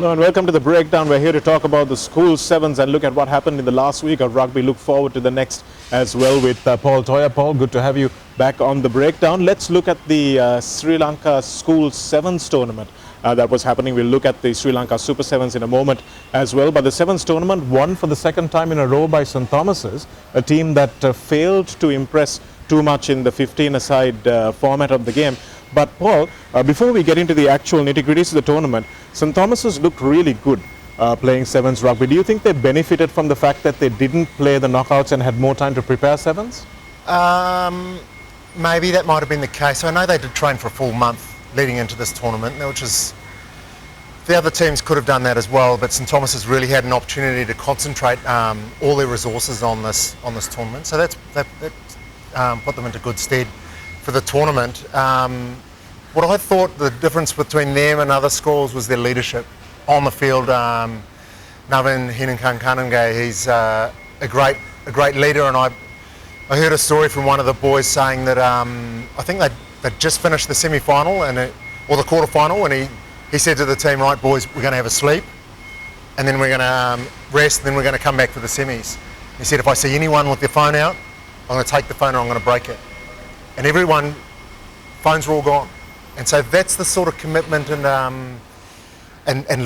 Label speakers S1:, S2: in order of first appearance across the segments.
S1: Hello and welcome to the breakdown. We're here to talk about the school sevens and look at what happened in the last week of rugby. Look forward to the next as well with Paul Toya. Paul, good to have you back on the breakdown. Let's look at the Sri Lanka School Sevens tournament that was happening. We'll look at the Sri Lanka Super Sevens in a moment as well. But the Sevens tournament won for the second time in a row by St. Thomas's, a team that failed to impress too much in the 15-a-side format of the game. But Paul, before we get into the actual nitty-gritties of the tournament, St. Thomas's looked really good playing sevens rugby. Do you think they benefited from the fact that they didn't play the knockouts and had more time to prepare sevens?
S2: Maybe that might have been the case. I know they did train for a full month leading into this tournament, which is, the other teams could have done that as well, but St. Thomas's really had an opportunity to concentrate all their resources on this tournament. So that put them into good stead for the tournament. What I thought the difference between them and other schools was their leadership on the field. Navin Hinenkankanange, he's a great leader, and I heard a story from one of the boys saying that I think they'd just finished the semi-final or the quarter-final, and he said to the team, right boys, we're going to have a sleep, and then we're going to rest, and then we're going to come back for the semis. He said, if I see anyone with their phone out, I'm going to take the phone and I'm going to break it. And everyone, phones were all gone. And so that's the sort of commitment and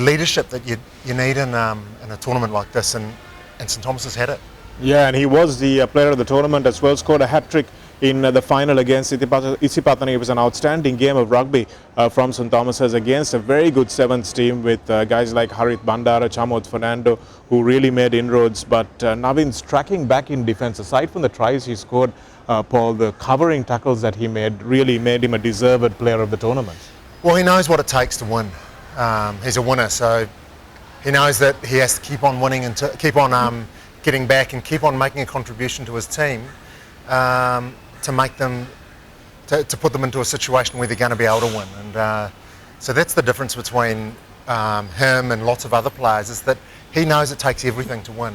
S2: leadership that you need in a tournament like this, and St. Thomas's had it.
S1: Yeah, and he was the player of the tournament as well, scored a hat-trick in the final against Isipatana. It was an outstanding game of rugby from St. Thomas's against a very good sevens team with guys like Harit Bandara, Chamod Fernando, who really made inroads. But Navin's tracking back in defence. Aside from the tries he scored, Paul, the covering tackles that he made really made him a deserved player of the tournament.
S2: Well, he knows what it takes to win. He's a winner, so he knows that he has to keep on winning and to keep on getting back and keep on making a contribution to his team to make them, to put them into a situation where they're going to be able to win. And so that's the difference between him and lots of other players, is that he knows it takes everything to win,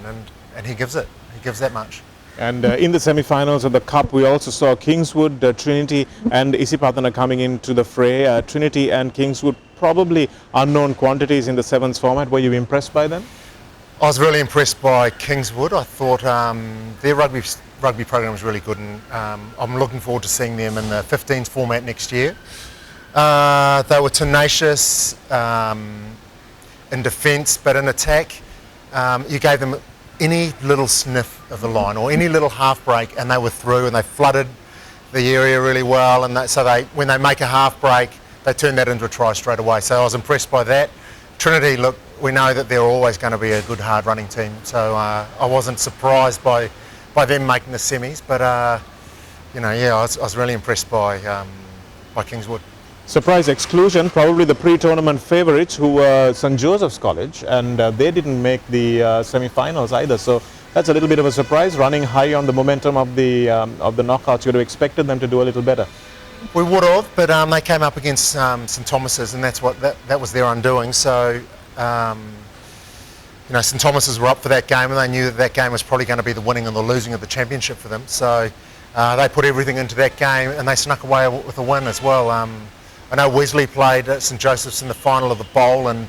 S2: and he gives it. He gives that much.
S1: And in the semi-finals of the Cup, we also saw Kingswood, Trinity and Isipatana coming into the fray. Trinity and Kingswood, probably unknown quantities in the sevens format. Were you impressed by them?
S2: I was really impressed by Kingswood. I thought their rugby program was really good, and I'm looking forward to seeing them in the 15s format next year. They were tenacious in defence, but in attack, you gave them any little sniff of the line or any little half break and they were through, and they flooded the area really well, and when they make a half break, they turn that into a try straight away. So I was impressed by that. Trinity, look, we know that they're always going to be a good hard running team, so I wasn't surprised by them making the semis, but I was really impressed by Kingswood.
S1: Surprise exclusion, probably the pre-tournament favourites, who were St. Joseph's College, and they didn't make the semi-finals either. So that's a little bit of a surprise, running high on the momentum of the knockouts. You would have expected them to do a little better.
S2: We would have, but they came up against St. Thomas's, and that was their undoing. So St. Thomas's were up for that game, and they knew that game was probably going to be the winning and the losing of the championship for them. So they put everything into that game, and they snuck away with a win as well. I know Wesley played at St. Joseph's in the final of the bowl, and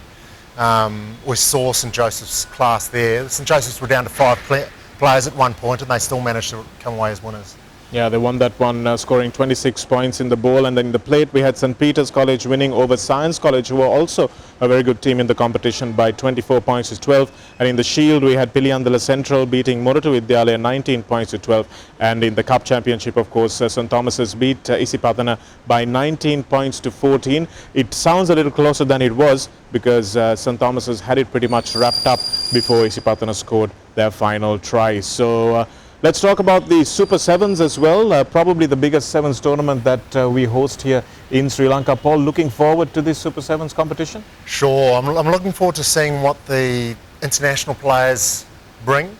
S2: we saw St. Joseph's class there. St. Joseph's were down to 5 players at one point, and they still managed to come away as winners.
S1: Yeah, they won that one, scoring 26 points in the bowl. And then in the plate, we had St. Peter's College winning over Science College, who were also a very good team in the competition, by 24 points to 12. And in the Shield, we had Piliandala Central beating Moratu Vidyalaya 19 points to 12. And in the Cup Championship, of course, St. Thomas's beat Isipatana by 19 points to 14. It sounds a little closer than it was, because St. Thomas's had it pretty much wrapped up before Isipatana scored their final try. So let's talk about the Super Sevens as well, probably the biggest sevens tournament that we host here in Sri Lanka. Paul, looking forward to this Super Sevens competition?
S2: Sure, I'm looking forward to seeing what the international players bring,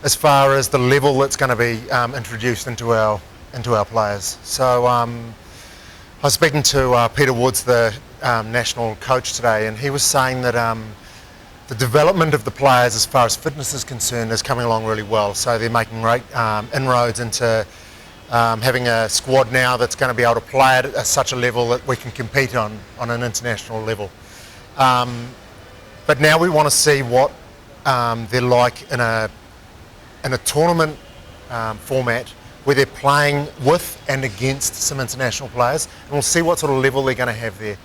S2: as far as the level that's going to be introduced into our players. So I was speaking to Peter Woods, the national coach today, and he was saying that the development of the players as far as fitness is concerned is coming along really well. So they're making great inroads into having a squad now that's going to be able to play at such a level that we can compete on an international level. But now we want to see what they're like in a tournament format where they're playing with and against some international players, and we'll see what sort of level they're going to have there.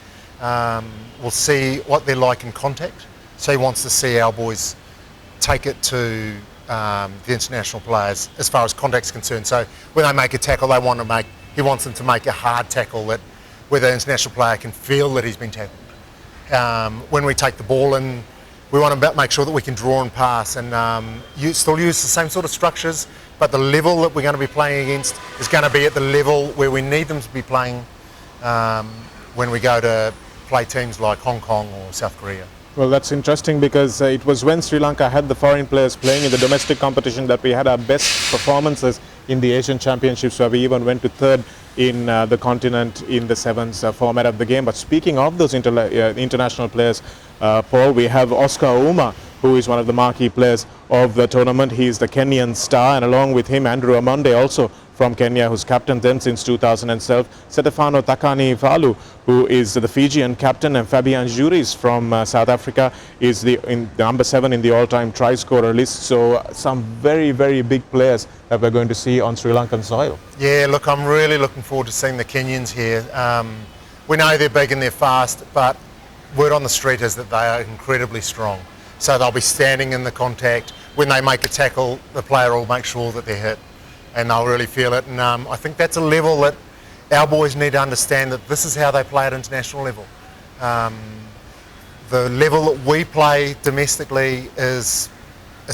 S2: We'll see what they're like in contact. So he wants to see our boys take it to the international players as far as contact's concerned. So when they make a tackle, he wants them to make a hard tackle where the international player can feel that he's been tackled. When we take the ball in, we want to make sure that we can draw and pass and still use the same sort of structures, but the level that we're going to be playing against is going to be at the level where we need them to be playing when we go to play teams like Hong Kong or South Korea.
S1: Well, that's interesting because it was when Sri Lanka had the foreign players playing in the domestic competition that we had our best performances in the Asian Championships, where we even went to third in the continent in the sevens format of the game. But speaking of those international players, Paul, we have Oscar Ouma, who is one of the marquee players of the tournament. He is the Kenyan star, and along with him, Andrew Amonde, also from Kenya, who's captained them since 2012. Stefano Takani Falu, who is the Fijian captain, and Fabian Juris from South Africa is the number 7 in the all-time try scorer list. So some very, very big players that we're going to see on Sri Lankan soil.
S2: Yeah, look, I'm really looking forward to seeing the Kenyans here. We know they're big and they're fast, but word on the street is that they are incredibly strong. So they'll be standing in the contact. When they make a tackle, the player will make sure that they're hit, and they'll really feel it. And I think that's a level that our boys need to understand, that this is how they play at international level. The level that we play domestically is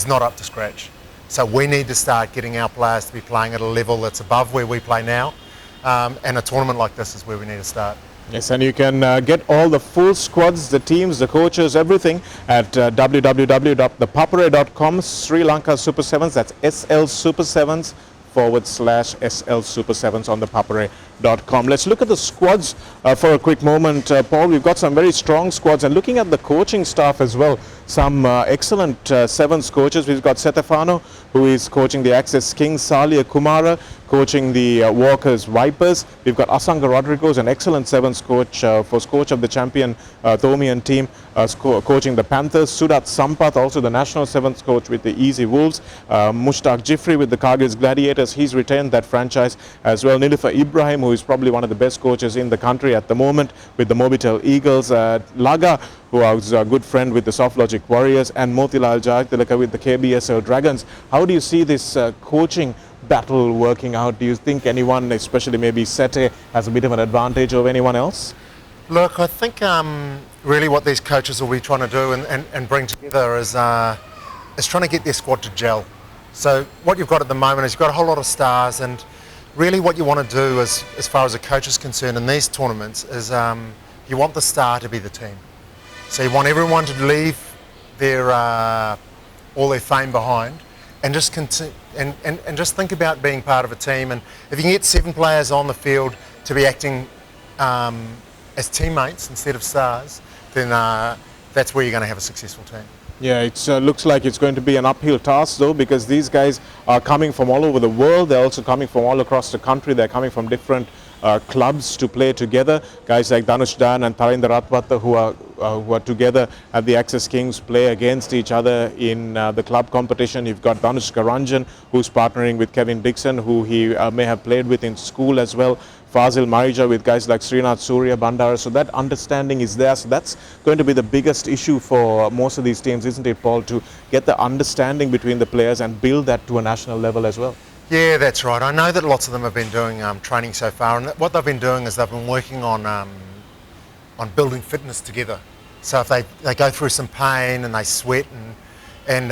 S2: not up to scratch. So we need to start getting our players to be playing at a level that's above where we play now. And a tournament like this is where we need to start.
S1: Yes, and you can get all the full squads, the teams, the coaches, everything at www.ThePapare.com, Sri Lanka Super Sevens. That's SL Super Sevens /SL Super Sevens on ThePapare.com. Let's look at the squads for a quick moment. Paul, we've got some very strong squads, and looking at the coaching staff as well, some excellent sevens coaches. We've got Stefano, who is coaching the Access Kings, Salia Kumara coaching the Walkers Vipers. We've got Asanga Rodriguez, an excellent sevens coach, first coach of the champion Thomian team, coaching the Panthers. Sudat Sampath, also the national sevens coach with the Easy Wolves. Mushtaq Jifri with the Kyrgyz Gladiators, he's retained that franchise as well. Nilufar Ibrahim, who is probably one of the best coaches in the country at the moment with the Mobitel Eagles. Laga, who is a good friend with the Soft Logic Warriors, and Motilal Jagtilaka with the KBSL Dragons. How do you see this coaching battle working out? Do you think anyone, especially maybe Sete, has a bit of an advantage over anyone else?
S2: Look, I think really what these coaches will be trying to do and bring together is trying to get their squad to gel. So what you've got at the moment is you've got a whole lot of stars, and really what you want to do is, as far as a coach is concerned in these tournaments, is you want the star to be the team. So you want everyone to leave their all their fame behind and just just think about being part of a team. And if you can get 7 players on the field to be acting as teammates instead of stars, then that's where you're going to have a successful team.
S1: Yeah, it looks like it's going to be an uphill task though, because these guys are coming from all over the world. They're also coming from all across the country. They're coming from different clubs to play together. Guys like Dhanush Dan and Tarinder Ratwata, who are together at the Access Kings, play against each other in the club competition. You've got Dhanush Karanjan, who's partnering with Kevin Dixon, who he may have played with in school as well. Fazil Marija with guys like Srinath Surya Bandara. So that understanding is there. So that's going to be the biggest issue for most of these teams, isn't it, Paul, to get the understanding between the players and build that to a national level as well?
S2: Yeah, that's right. I know that lots of them have been doing training so far, and what they've been doing is they've been working on building fitness together. So if they go through some pain and they sweat and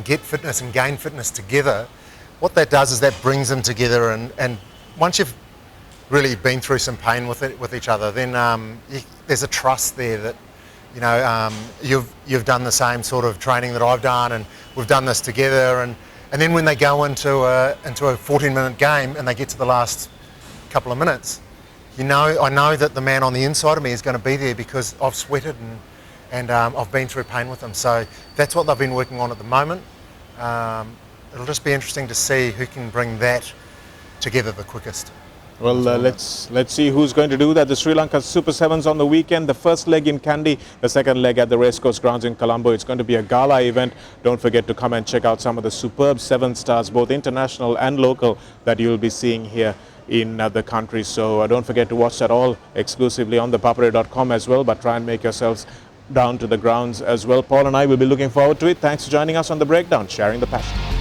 S2: get fitness and gain fitness together, what that does is that brings them together, and once you've really been through some pain with each other, then there's a trust there that, you know, you've done the same sort of training that I've done, and we've done this together, and then when they go into a 14-minute game and they get to the last couple of minutes, I know that the man on the inside of me is going to be there because I've sweated and I've been through pain with them. So that's what they've been working on at the moment. It'll just be interesting to see who can bring that together the quickest.
S1: Well, let's see who's going to do that. The Sri Lanka Super Sevens on the weekend. The first leg in Kandy, the second leg at the Racecourse Grounds in Colombo. It's going to be a gala event. Don't forget to come and check out some of the superb seven stars, both international and local, that you'll be seeing here in the country. So don't forget to watch that all exclusively on ThePapare.com as well. But try and make yourselves down to the grounds as well. Paul and I will be looking forward to it. Thanks for joining us on The Breakdown, sharing the passion.